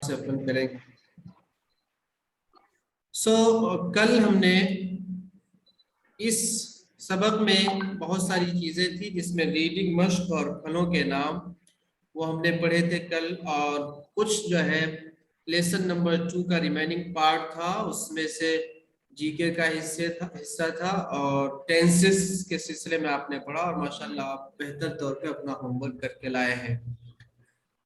से अपन करेंगे। कल हमने इस सबक में बहुत सारी चीजें थी जिसमें रीडिंग मश्क और फलों के नाम वो हमने पढ़े थे कल, और कुछ जो है लेसन नंबर 2 का रिमेनिंग पार्ट था, उसमें से जीके का हिस्सा था और टेंसेस के सिलसिले में आपने पढ़ा और माशाल्लाह आप बेहतर तौर पे अपना होमवर्क करके लाए हैं।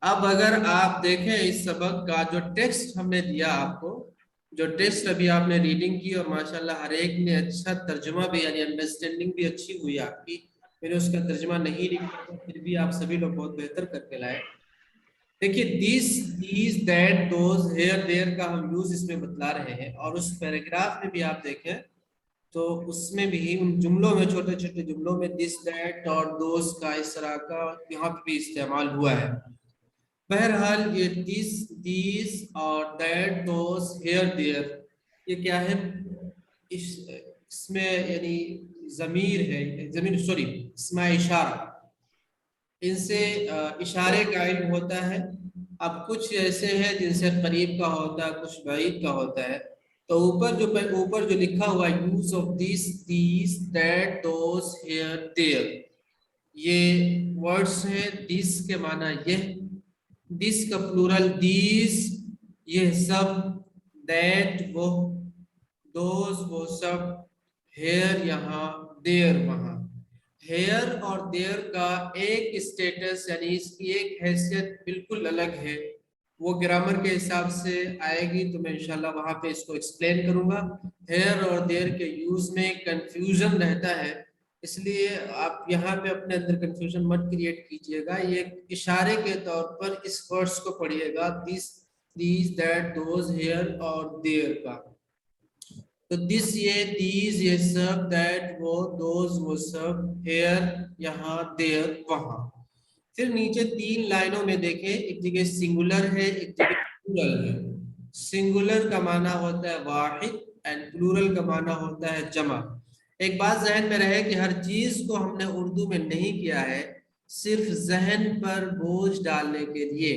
अब अगर आप देखें इस सबक का जो टेक्स्ट हमने दिया आपको, जो टेक्स्ट अभी आपने रीडिंग की और माशाल्लाह हर एक ने अच्छा तर्जुमा भी यानी अंडरस्टैंडिंग भी अच्छी हुई आपकी। मैंने उसका तर्जुमा नहीं लिखा था, फिर भी आप सभी लोग बहुत बेहतर करके लाए। देखिए this these that those here there का हम यूज इसमें बतला रहे हैं, और उस पैराग्राफ में भी आप देखें तो उसमें भी उन जुमलों में, छोटे छोटे जुमलों में दिस दैट और दोज का इस तरह का यहाँ पे भी इस्तेमाल हुआ है। बहरहाल ये दिस दीज और दैट दोज हेयर देयर ये क्या है, इसमें यानी जमीर है, जमीर सॉरी इसमें इशारा, इनसे इशारे का इल्म होता है। अब कुछ ऐसे हैं जिनसे करीब का होता है, कुछ बाइद का होता है। तो ऊपर जो लिखा हुआ use of this these that those here there, ये वर्ड्स हैं। दिस के माना यह, दिस का प्लूरल दीज ये सब, दैट वो, दोज वो सब, हेयर यहाँ, देयर वहां। हेयर और देयर का एक स्टेटस यानी इसकी एक हैसियत बिल्कुल अलग है, वो ग्रामर के हिसाब से आएगी तो मैं इंशाल्लाह वहां पे इसको एक्सप्लेन करूंगा। हेयर और देयर के यूज में कंफ्यूजन रहता है, इसलिए आप यहाँ पे अपने अंदर कंफ्यूजन मत क्रिएट कीजिएगा। ये इशारे के तौर पर इस वर्ड्स को पढ़िएगा, this these that those here और देयर का। तो दिस ये, दीज ये सब, दैट वो, दोज वो सब, हेयर यहाँ, देयर वहां। फिर नीचे 3 लाइनों में देखें, एक जगह सिंगुलर है, एक जगह प्लूरल है। सिंगुलर का माना होता है वाहिद एंड प्लूरल का माना होता है जमा। एक बात जहन में रहे कि हर चीज को हमने उर्दू में नहीं किया है सिर्फ जहन पर बोझ डालने के लिए,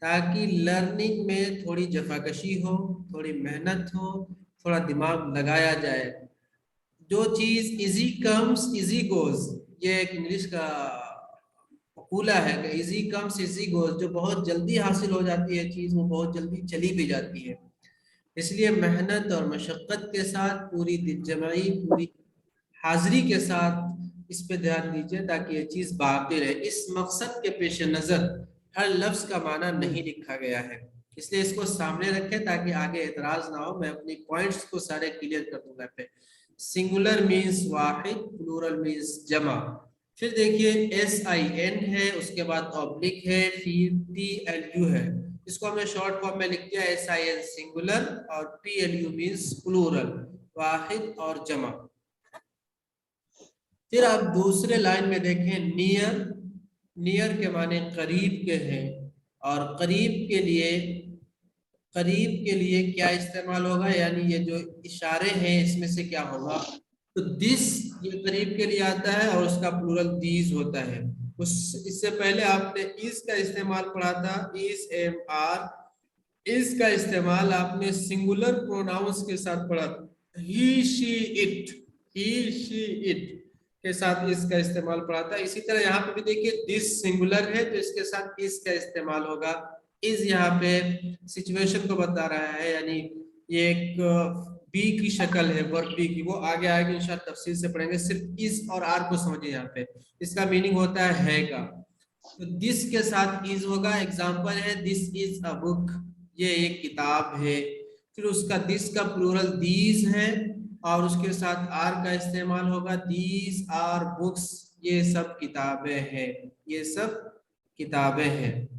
ताकि लर्निंग में थोड़ी जफाकशी हो, थोड़ी मेहनत हो, थोड़ा दिमाग लगाया जाए। जो चीज इजी कम्स इजी गोज, ये एक इंग्लिश का मकूला है कि इजी कम्स इजी गोज, जो बहुत जल्दी हासिल हो जाती है चीज वो बहुत जल्दी चली भी जाती है। इसलिए मेहनत और मशक्कत के साथ, पूरी दिलजमाई, पूरी हाजिरी के साथ इस पे ध्यान दीजिए ताकि ये चीज बाकी रहे। इस मकसद के पेश नजर हर लफ्ज का माना नहीं लिखा गया है, इसलिए इसको सामने रखें ताकि आगे एतराज ना हो। मैं अपनी पॉइंट्स को सारे क्लियर कर दूंगा पे। सिंगुलर मीन्स वाहिद, प्लूरल मीन्स जमा। फिर देखिए SIN है, उसके बाद ऑब्लिक है, फिर PLU है। इसको हमने शॉर्ट फॉर्म में लिख दिया SIN सिंगुलर और PLU मीन्स प्लूरल, वाहिद और जमा। फिर आप दूसरे लाइन में देखें नियर, नियर के माने करीब के हैं, और करीब के लिए क्या इस्तेमाल होगा, यानी ये जो इशारे हैं इसमें से क्या होगा। तो दिस ये करीब के लिए आता है और उसका प्लूरल दीज होता है। उस इससे पहले आपने इस का इस्तेमाल पढ़ा था, इस एम आर, इसका इस्तेमाल आपने सिंगुलर प्रोनाउंस के साथ पढ़ा था, he she it, he she it के साथ इसका इस्तेमाल पढ़ा था। इसी तरह यहाँ पे भी देखिए दिस सिंगुलर है तो इसके साथ इसका इस्तेमाल होगा। इस यहाँ पे सिचुएशन को बता रहा है, यानी ये एक बी की शक्ल है, वर्ब बी की, वो आगे आगे इंशाल्लाह तफसील से पढ़ेंगे। सिर्फ इस और आर को समझिए, यहाँ पे इसका मीनिंग होता है का। तो दिस के साथ इज होगा, एग्जाम्पल है दिस इज अ बुक, ये एक किताब है। फिर उसका दिस का प्लूरल दीज है और उसके साथ आर का इस्तेमाल होगा, दीज आर बुक्स, ये सब किताबें हैं, ये सब किताबें हैं।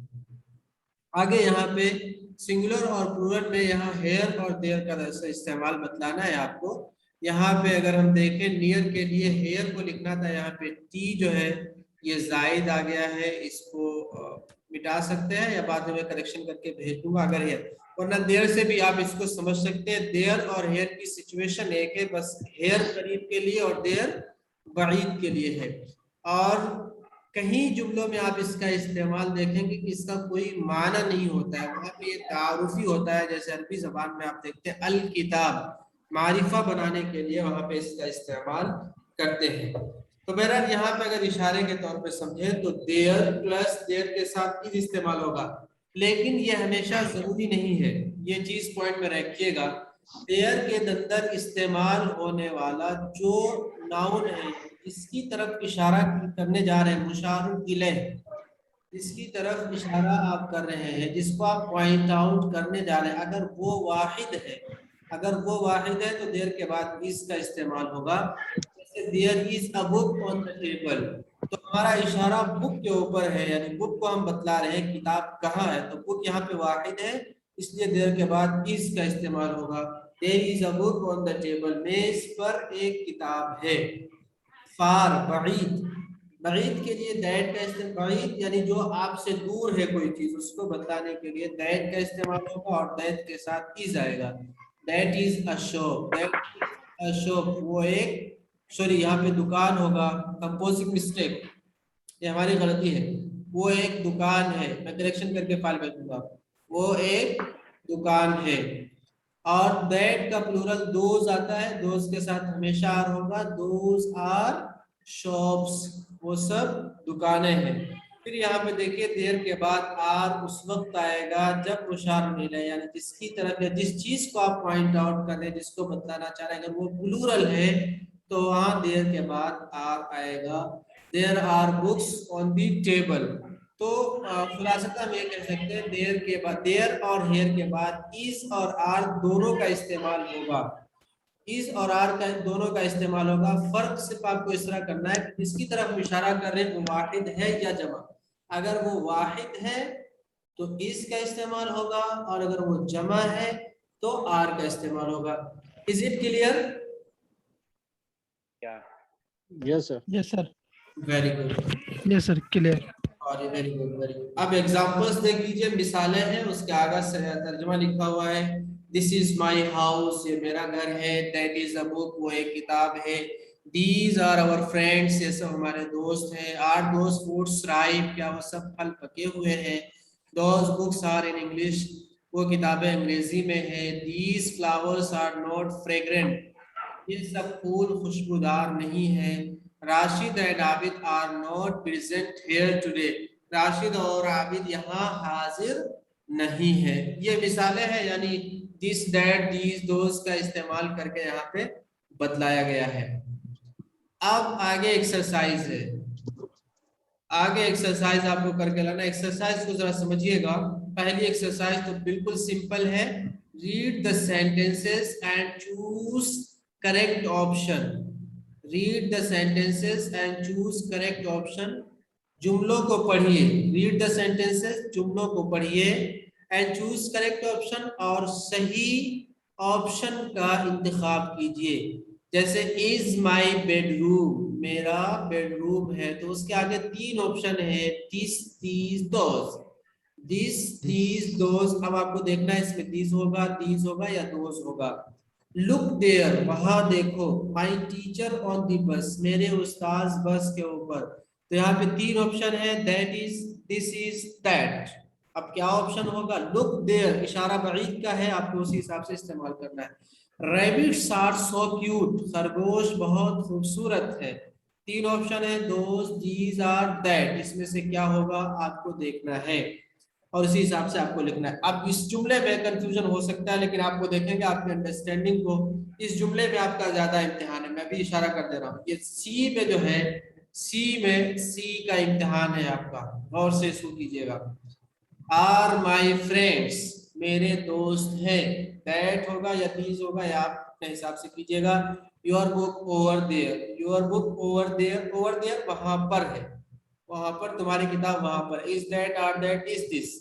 आगे यहाँ पे सिंगुलर और प्लूरल में यहाँ हेयर और देयर का इस्तेमाल बतलाना है आपको। यहाँ पे अगर हम देखें नियर के लिए हेयर को लिखना था, यहाँ पे टी जो है ये जायद आ गया है, इसको मिटा सकते हैं या बाद में करेक्शन करके भेज दूंगा अगर है, वरना देयर से भी आप इसको समझ सकते हैं। देयर और हेयर की सिचुएशन एक है, बस हेयर करीब के लिए और देयर बाईद के लिए है। और कहीं जुमलों में आप इसका इस्तेमाल देखेंगे कि इसका कोई माना नहीं होता है, वहां पे ये तारुफी होता है। जैसे अरबी जबान में आप देखते हैं अल किताब, मारिफा बनाने के लिए वहां पे इसका इस्तेमाल करते हैं। तो बहरहाल यहाँ पे अगर इशारे के तौर पे समझे तो देयर प्लस देयर के साथ इज इस्तेमाल होगा, लेकिन ये हमेशा जरूरी नहीं है, ये चीज पॉइंट में रखिएगा। देयर के अंदर इस्तेमाल होने वाला जो नाउन है, इसकी तरफ इशारा करने जा रहे हैं, मुशारुल इलैह, जिसकी तरफ इशारा आप कर रहे हैं, जिसको आप पॉइंट आउट करने जा रहे हैं, अगर वो वाहिद है, अगर वो वाहिद है तो देयर के बाद इस का इस्तेमाल होगा। जैसे there is a book on the table, तो हमारा इशारा बुक के ऊपर है, यानी बुक को हम बतला रहे हैं किताब कहाँ है, तो बुक यहाँ पे वाहिद है, इसलिए देयर के बाद इस का इस्तेमाल होगा। There is a book on the table, मेज पर एक किताब है। फार बईद, बईद के लिए दैट का इस्तेमाल, बईद यानी जो आपसे दूर है कोई चीज, उसको बताने के लिए दैट का इस्तेमाल होगा और दैट के साथ इज आएगा। That is a shop, that is a shop, वो एक, सॉरी यहाँ पे दुकान होगा, कंपोजिंग मिस्टेक, ये हमारी गलती है, वो एक दुकान है, मैं करेक्शन करके फाइल भेजूंगा, वो एक दुकान है। और दैट का प्लूरल दोज आता है, दोज के साथ हमेशा आर होगा, दोज आर शॉप्स, वो सब दुकानें हैं। फिर यहाँ पे देखिए देर के बाद आर उस वक्त आएगा जब मुशार मिले, यानी जिसकी तरफ या जिस चीज को आप पॉइंट आउट कर रहे हैं, जिसको बताना चाह रहे हैं, अगर वो प्लूरल है तो वहां देर के बाद आर आएगा। There are books on the table, तो खुलासता हम ये कह सकते हैं देयर के बाद, देयर और हेयर के बाद इज और आर दोनों का इस्तेमाल होगा, इज और आर का दोनों का इस्तेमाल होगा। फर्क सिर्फ आपको इस तरह करना है कि जिसकी तरफ इशारा कर रहे हैं वो वाहिद है या जमा। अगर वो वाहिद है तो इस का इस्तेमाल होगा, और अगर वो जमा है तो आर का इस्तेमाल होगा। Is it clear? Yes sir. Yes sir. Very good, yes sir, clear. और वेरी गुड, वेरी गुड। अब एग्जांपल्स देख लीजिए, मिसालें हैं, उसके आगे से तर्जुमा लिखा हुआ है। दिस इज माय हाउस, ये मेरा घर है। दैट इज अ बुक, वो एक किताब है। दीज आर आवर फ्रेंड्स, ये सब हमारे दोस्त हैं। आर दोज फ्रूट्स राइप, क्या वो सब फल पके हुए हैं। Those books are in English, वो किताबें अंग्रेजी में है। These flowers are not fragrant, ये सब फूल खुशबूदार नहीं है। Rashid and Abid are not present here today, Rashid और आबिद यहाँ हाजिर नहीं है। ये मिसालें हैं, यानी दिस दैट दीज दोज का इस्तेमाल करके यहाँ पे बतलाया गया है। अब आगे एक्सरसाइज है, आगे एक्सरसाइज आपको करके लाना। एक्सरसाइज को जरा समझिएगा। पहली एक्सरसाइज तो बिल्कुल सिंपल है, read the sentences and choose correct option. Read the sentences and choose correct option, जुमलों को पढ़िए। रीड द सेंटेंसेस, जुमलों को पढ़िए, एंड चूज करेक्ट ऑप्शन, और सही ऑप्शन का इंतखाब कीजिए। जैसे इज माई बेडरूम, मेरा बेडरूम है, तो उसके आगे तीन ऑप्शन है, this these those, this these those. अब आपको देखना है इसमें दिस होगा, दीज होगा या दोज होगा। लुक देयर, वहां देखो। माई टीचर ऑन दी बस, मेरे उस्ताद बस के ऊपर। तो यहाँ पे तीन ऑप्शन है, that is, this is, that. अब क्या ऑप्शन होगा? लुक देयर, इशारा बईद का है, आपको उसी हिसाब से इस्तेमाल करना है। रैबिट्स आर सो क्यूट, खरगोश बहुत खूबसूरत है। तीन ऑप्शन है, दोज, दीज आर, दैट, इसमें से क्या होगा आपको देखना है और इसी हिसाब से आपको लिखना है। अब इस जुमले में कंफ्यूजन हो सकता है, लेकिन आपको देखेंगे आपकी अंडरस्टैंडिंग को, इस जुमले में आपका ज्यादा इम्तिहान है। मैं भी इशारा कर दे रहा हूँ, ये सी में जो है, सी में सी का इम्तिहान है आपका, गौर से इसको कीजिएगा। आर माई फ्रेंड्स, मेरे दोस्त हैं। दैट होगा या दीज होगा, या आप अपने हिसाब से कीजिएगा। Your book over there, your book over there, over there वहां पर है, वहां पर, तुम्हारी किताब वहां पर। Is that are that is this,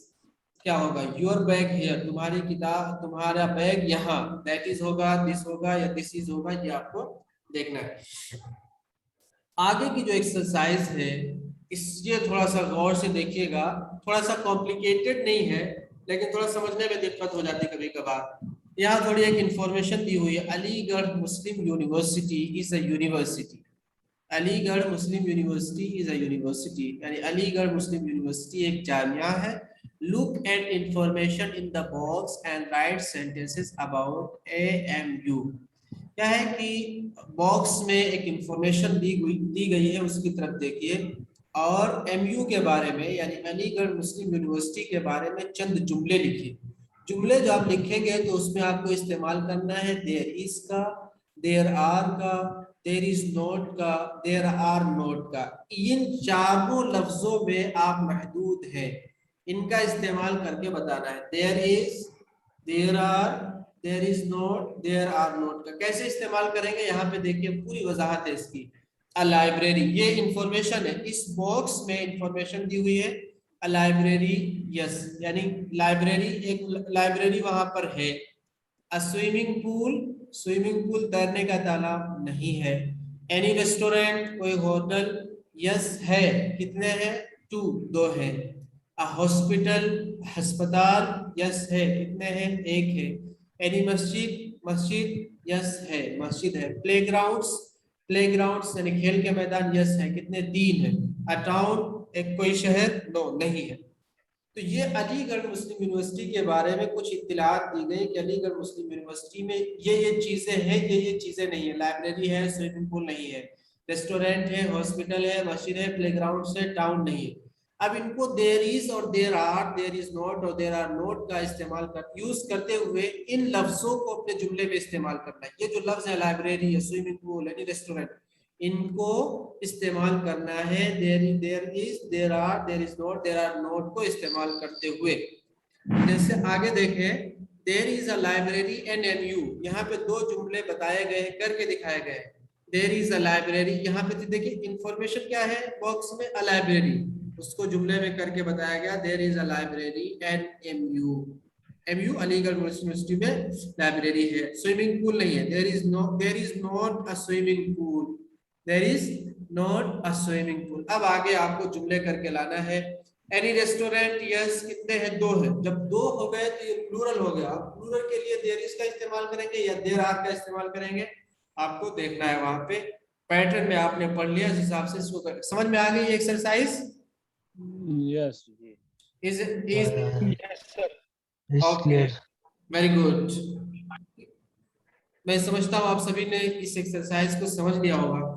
क्या होगा? योर बैग हियर, तुम्हारी किताब, तुम्हारा बैग यहाँ। दैट इज होगा, दिस होगा या दिस इज होगा, ये आपको देखना है। आगे की जो एक्सरसाइज है, इसलिए थोड़ा सा गौर से देखिएगा, थोड़ा सा कॉम्प्लिकेटेड नहीं है, लेकिन थोड़ा समझने में दिक्कत हो जाती है कभी कभार। यहाँ थोड़ी एक इंफॉर्मेशन दी हुई है, Aligarh Muslim university is a university. Aligarh Muslim university is a university, यानी अलीगढ़ मुस्लिम यूनिवर्सिटी एक जामिया है। Look at information in the box and write sentences about AMU। क्या है कि बॉक्स में एक इंफॉर्मेशन दी गई है, उसकी तरफ देखिए और MU के बारे में यानी अलीगढ़ मुस्लिम यूनिवर्सिटी के बारे में चंद जुमले लिखिए। जुमले जो आप लिखेंगे तो उसमें आपको इस्तेमाल करना है देयर इज का, देयर आर का, देयर इज नॉट का, देयर आर नॉट का। इन चारों लफ्जों में आप महदूद हैं, इनका इस्तेमाल करके बताना है। There is, there are, there is not, there are not का कैसे इस्तेमाल करेंगे यहाँ पे देखिए, पूरी वजाहत है इसकी। अ लाइब्रेरी, ये इंफॉर्मेशन है, इस बॉक्स में इंफॉर्मेशन दी हुई है। अ लाइब्रेरी, यस, यानी लाइब्रेरी, एक लाइब्रेरी वहां पर है। अ स्विमिंग पूल, स्विमिंग पूल तैरने का तालाब नहीं है। एनी रेस्टोरेंट, कोई होटल, यस है, कितने हैं, 2, 2 है। अ हॉस्पिटल, अस्पताल, यस है, कितने हैं, 1 है। एनी मस्जिद, मस्जिद, यस है, मस्जिद है। प्लेग्राउंड्स, प्लेग्राउंड्स यानी खेल के मैदान, यस है, कितने, 3 है। अ टाउन, एक कोई शहर, नो नहीं है। तो ये अलीगढ़ मुस्लिम यूनिवर्सिटी के बारे में कुछ इत्तिलात दी गई कि अलीगढ़ मुस्लिम यूनिवर्सिटी में ये चीजें हैं, ये चीजें नहीं है। लाइब्रेरी है, स्विमिंग पूल नहीं है, रेस्टोरेंट है, हॉस्पिटल है, मस्जिद है, प्लेग्राउंड है, टाउन नहीं है। अब इनको देयर इज और there are, there is not और देयर आर नॉट का इस्तेमाल कर यूज करते हुए इन लफ्जों को अपने जुमले में इस्तेमाल करना है। ये जो लफ्ज है लाइब्रेरी है, स्विमिंग पूल यानी रेस्टोरेंट, इनको इस्तेमाल करना है there is, there are, there is not, there are not को इस्तेमाल करते हुए। जैसे आगे देखें, there is a library and MU, यहाँ पे 2 जुमले बताए गए, करके दिखाए गए। देयर इज अ लाइब्रेरी, यहाँ पे देखिए इंफॉर्मेशन क्या है बॉक्स में, अ लाइब्रेरी, उसको जुमले में करके बताया गया। There is a library and MU Aligarh University में लाइब्रेरी है। स्विमिंग पूल नहीं है, there is not a swimming pool, there is not a swimming pool. अब आगे आपको जुमले करके लाना है। एनी रेस्टोरेंट, यस, कितने हैं, 2 है। जब 2 हो गए तो ये प्लूरल हो गया। प्लूरल के लिए देयर इज का इस्तेमाल करेंगे या देयर आर का इस्तेमाल करेंगे, आपको देखना है। वहां पे पैटर्न में आपने पढ़ लिया, इस हिसाब से इसको समझ में आ गई exercise. Yes is is yes sir. Okay, very good. मैं समझता हूँ आप सभी ने इस एक्सरसाइज को समझ लिया होगा।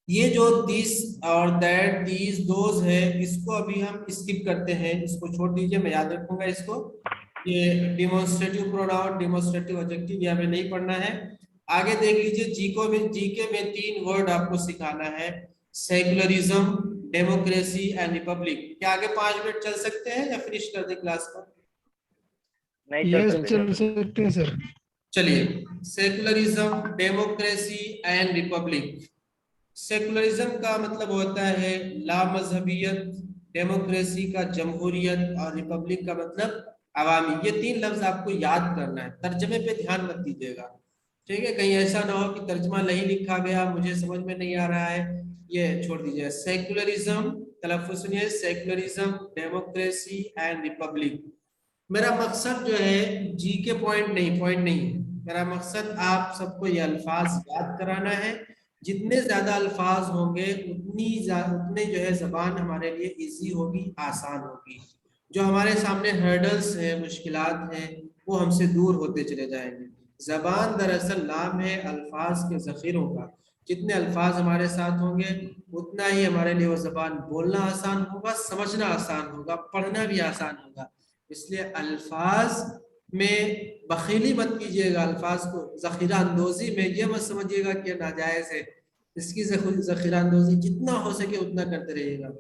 ये जो दिस और दैट, दीज, दोज है, इसको अभी हम स्किप करते हैं, इसको छोड़ दीजिए, मैं याद रखूंगा इसको। ये डिमोन्स्ट्रेटिव प्रोनाउन, डिमोन्स्ट्रेटिव एडजेक्टिव ये हमें नहीं पढ़ना है। आगे देख लीजिए, जीके में 3 वर्ड आपको सिखाना है। Secularism, democracy and Republic. क्या आगे 5 मिनट चल सकते हैं या फिनिश कर दे क्लास को? नहीं चल सकते हैं सर। चलिए, secularism, democracy and Republic. Secularism का मतलब होता है लामजहबियत, डेमोक्रेसी का जमहूरियत और रिपब्लिक का मतलब अवामी। ये 3 लफ्ज आपको याद करना है, तर्जमे पे ध्यान मत दीजिएगा, ठीक है? कहीं ऐसा ना हो कि तर्जमा नहीं लिखा गया, मुझे समझ में नहीं आ रहा है, ये छोड़ दीजिए। सेकुलरिज्म, तलफ्फुज़ सुनिए, सेकुलरिज्म, डेमोक्रेसी एंड रिपब्लिक। मेरा मकसद जो है जी के पॉइंट नहीं है, मेरा मकसद आप सबको ये अल्फाज याद कराना है। जितने ज्यादा अल्फाज होंगे उतने जो है जबान हमारे लिए इजी होगी, आसान होगी। जो हमारे सामने हर्डल्स हैं, मुश्किलात हैं, वो हमसे दूर होते चले जाएंगे। जबान दरअसल नाम है अल्फाज के जखीरों का। जितने अल्फाज हमारे साथ होंगे उतना ही हमारे लिए वो जबान बोलना आसान होगा, समझना आसान होगा, पढ़ना भी आसान होगा। इसलिए अल्फाज में बखीली मत कीजिएगा, अल्फाज को जखीरा अंदोजी में ये मत समझिएगा कि नाजायज है। इसकी जखीरा अंदोजी जितना हो सके उतना करते रहिएगा।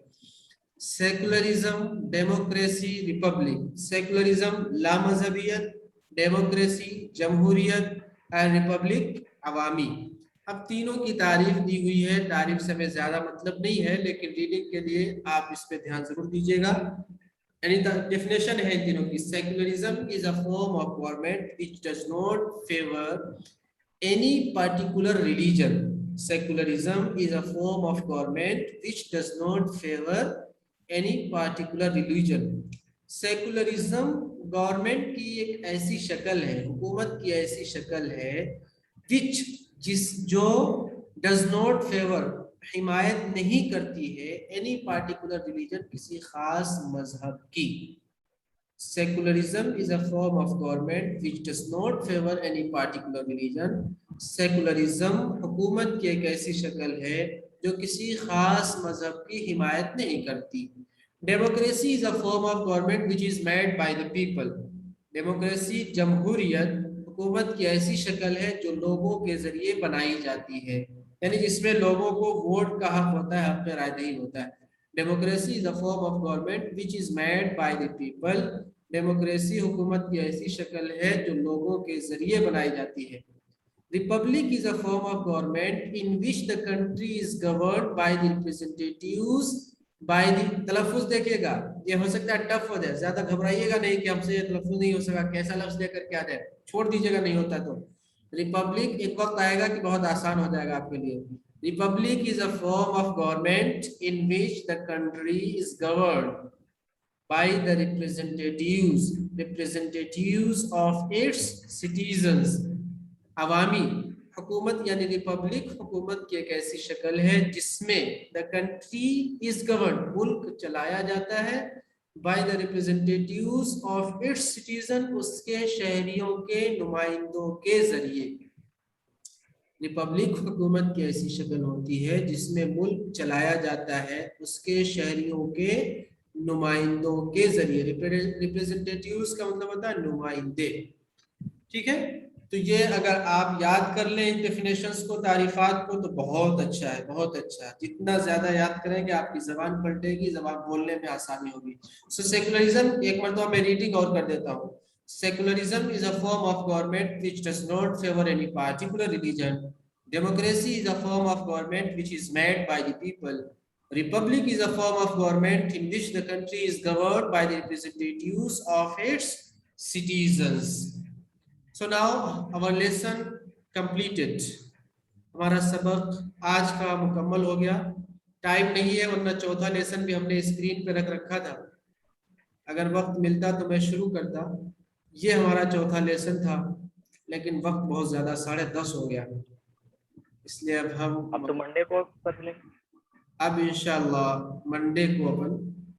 Secularism, democracy, republic. सेकुलरिज्म लामजहबियत, डेमोक्रेसी जमहूरियत और रिपब्लिक अवामी। अब तीनों की तारीफ दी हुई है, तारीफ से हमें ज्यादा मतलब नहीं है, लेकिन रीडिंग के लिए आप इस पे ध्यान जरूर दीजिएगा। यानी डेफिनेशन है इन तीनों की। Secularism is a form of government which does not favour any particular religion. Secularism is a form of government which does not favor any particular religion. Secularism government की एक ऐसी शक्ल है, हुकूमत की ऐसी शक्ल है, विच जिस जो डज नॉट फेवर, हिमायत नहीं करती है, एनी पार्टिकुलर रिलीजन, किसी खास मजहब की। Secularism is a form of government which does not favor any particular religion. Secularism हुकूमत की एक ऐसी शक्ल है जो किसी खास मजहब की हिमायत नहीं करती। Democracy is a form of government which is made by the people. Democracy, जमहूरियत, हुकूमत की ऐसी शक्ल है जो लोगों के जरिए बनाई जाती है, यानी जिसमें लोगों को वोट का हक होता है, हक राय नहीं होता है। Democracy is a form of government which is made by the people. Democracy हुकूमत की ऐसी शक्ल है जो लोगों के जरिए बनाई जाती है। Republic is a form of government in which the country is governed by the representatives by the, तलफ्फुज देखिएगा, ये हो सकता है टफ हो जाए, ज्यादा घबराइएगा नहीं कि हमसे ये तलफ्फुज नहीं हो सका, कैसा लफ्ज देकर के आ जाए, छोड़ दीजिएगा नहीं होता तो। रिपब्लिक एक वक्त आएगा कि बहुत आसान हो जाएगा आपके लिए। Republic is a form of government in which the country is governed by the representatives of its citizens। अवामी हुकूमत यानी रिपब्लिक हुकूमत की एक ऐसी शक्ल है जिसमें द कंट्री इज गवर्न, मुल्क चलाया जाता है, bye the representatives of its citizen, उसके शहरियों के नुमाइंदों के जरिए। रिपब्लिक हुकूमत की ऐसी शक्ल होती है जिसमें मुल्क चलाया जाता है उसके शहरियों के नुमाइंदों के जरिए। रिप्रेजेंटेटिव्स का मतलब होता है नुमाइंदे। ठीक है, तो ये अगर आप याद कर लें डेफिनेशंस को, तारीफात को, तो बहुत अच्छा है, बहुत अच्छा है। जितना ज्यादा याद करेंगे आपकी जबान पलटेगी, जबान बोलने में आसानी होगी। सो सेकुलरिज्म, एक मरतबा मैं रीडिंग और कर देता हूँ। Secularism is a form of government which does not favor any particular religion. Democracy is a form of government which is made by the people. Republic is a form of government in which the country is governed by the representatives of its citizens. So now our lesson completed. हमारा सबक आज का मुकम्मल हो गया। Time नहीं है, वरना चौथा लेसन भी हमने स्क्रीन पे रख रखा था, अगर वक्त मिलता तो मैं शुरू करता। ये हमारा चौथा लेसन था, लेकिन वक्त बहुत ज्यादा 10:30 हो गया, इसलिए अब हम तो मंडे को कर लें। अब इंशाल्लाह मंडे को अपन